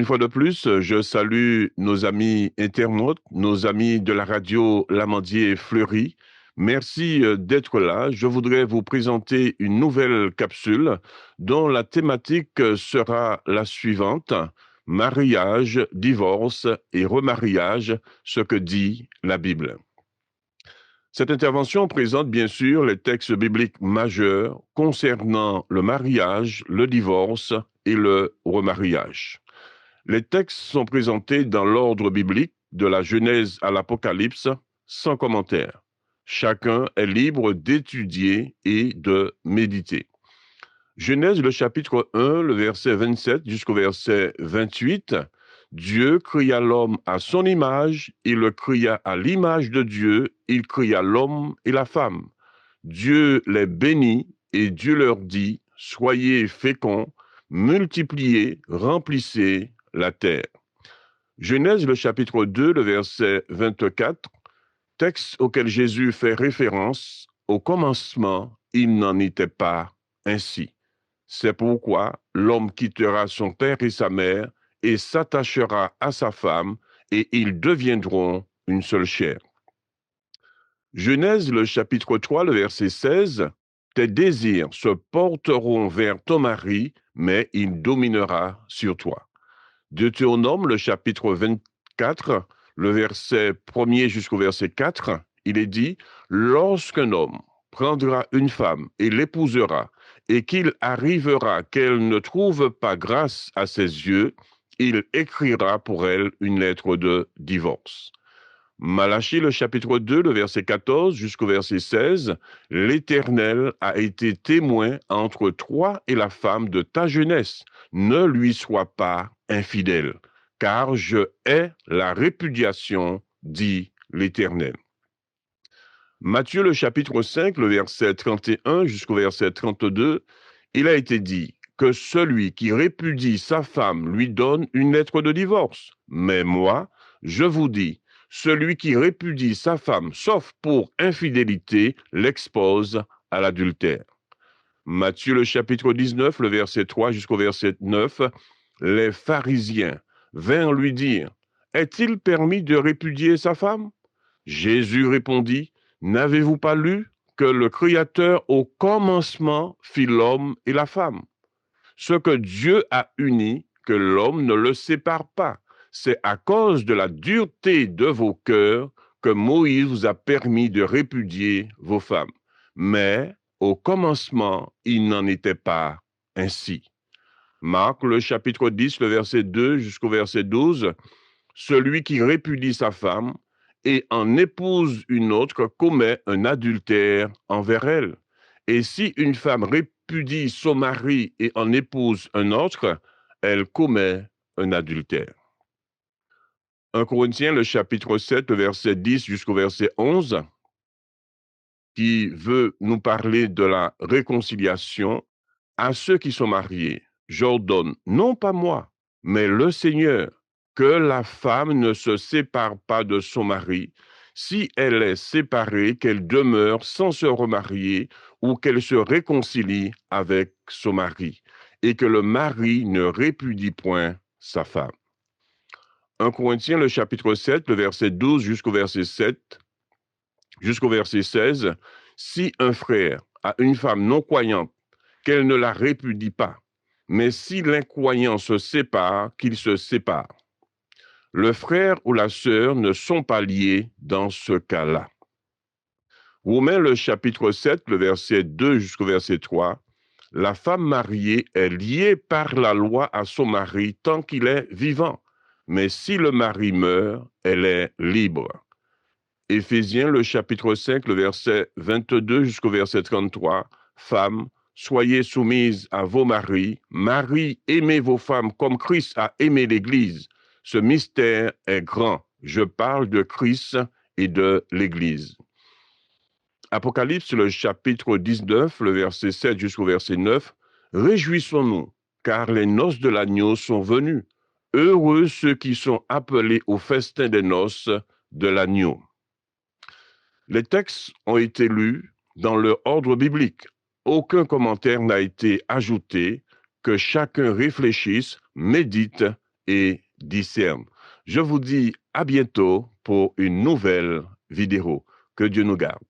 Une fois de plus, je salue nos amis internautes, nos amis de la radio L'Amandier Fleury. Merci d'être là. Je voudrais vous présenter une nouvelle capsule dont la thématique sera la suivante: mariage, divorce et remariage, ce que dit la Bible. Cette intervention présente bien sûr les textes bibliques majeurs concernant le mariage, le divorce et le remariage. Les textes sont présentés dans l'ordre biblique de la Genèse à l'Apocalypse, sans commentaire. Chacun est libre d'étudier et de méditer. Genèse, le chapitre 1, le verset 27 jusqu'au verset 28. Dieu créa l'homme à son image, il le créa à l'image de Dieu, il créa l'homme et la femme. Dieu les bénit et Dieu leur dit: soyez féconds, multipliez, remplissez la terre. Genèse, le chapitre 2, le verset 24, texte auquel Jésus fait référence: au commencement, il n'en était pas ainsi. C'est pourquoi l'homme quittera son père et sa mère et s'attachera à sa femme, et ils deviendront une seule chair. Genèse, le chapitre 3, le verset 16, tes désirs se porteront vers ton mari, mais il dominera sur toi. Deutéronome, le chapitre 24, le verset 1er jusqu'au verset 4, il est dit: lorsqu'un homme prendra une femme et l'épousera, et qu'il arrivera qu'elle ne trouve pas grâce à ses yeux, il écrira pour elle une lettre de divorce. Malachie, le chapitre 2, le verset 14 jusqu'au verset 16, l'Éternel a été témoin entre toi et la femme de ta jeunesse. Ne lui sois pas infidèle, car je hais la répudiation, dit l'Éternel. Matthieu, le chapitre 5, le verset 31 jusqu'au verset 32, il a été dit que celui qui répudie sa femme lui donne une lettre de divorce. Mais moi, je vous dis, celui qui répudie sa femme, sauf pour infidélité, l'expose à l'adultère. Matthieu, le chapitre 19, le verset 3 jusqu'au verset 9, les pharisiens vinrent lui dire: est-il permis de répudier sa femme? Jésus répondit: n'avez-vous pas lu que le Créateur au commencement fit l'homme et la femme? Ce que Dieu a uni, que l'homme ne le sépare pas. C'est à cause de la dureté de vos cœurs que Moïse vous a permis de répudier vos femmes. Mais au commencement, il n'en était pas ainsi. Marc, le chapitre 10, le verset 2 jusqu'au verset 12, celui qui répudie sa femme et en épouse une autre commet un adultère envers elle. Et si une femme répudie son mari et en épouse un autre, elle commet un adultère. 1 Corinthiens, le chapitre 7, le verset 10 jusqu'au verset 11, qui veut nous parler de la réconciliation. À ceux qui sont mariés, j'ordonne, non pas moi, mais le Seigneur, que la femme ne se sépare pas de son mari. Si elle est séparée, qu'elle demeure sans se remarier ou qu'elle se réconcilie avec son mari, et que le mari ne répudie point sa femme. 1 Corinthiens, le chapitre 7, le verset 12 jusqu'au verset 7, jusqu'au verset 16, si un frère a une femme non croyante, qu'elle ne la répudie pas, mais si l'incroyant se sépare, qu'il se sépare. Le frère ou la sœur ne sont pas liés dans ce cas-là. Romains, le chapitre 7, le verset 2 jusqu'au verset 3, la femme mariée est liée par la loi à son mari tant qu'il est vivant, mais si le mari meurt, elle est libre. Éphésiens, le chapitre 5, le verset 22 jusqu'au verset 33, femmes, soyez soumises à vos maris. Maris, aimez vos femmes comme Christ a aimé l'Église. Ce mystère est grand. Je parle de Christ et de l'Église. Apocalypse, le chapitre 19, le verset 7 jusqu'au verset 9. Réjouissons-nous, car les noces de l'agneau sont venues. Heureux ceux qui sont appelés au festin des noces de l'agneau. Les textes ont été lus dans leur ordre biblique. Aucun commentaire n'a été ajouté, que chacun réfléchisse, médite et discerne. Je vous dis à bientôt pour une nouvelle vidéo. Que Dieu nous garde.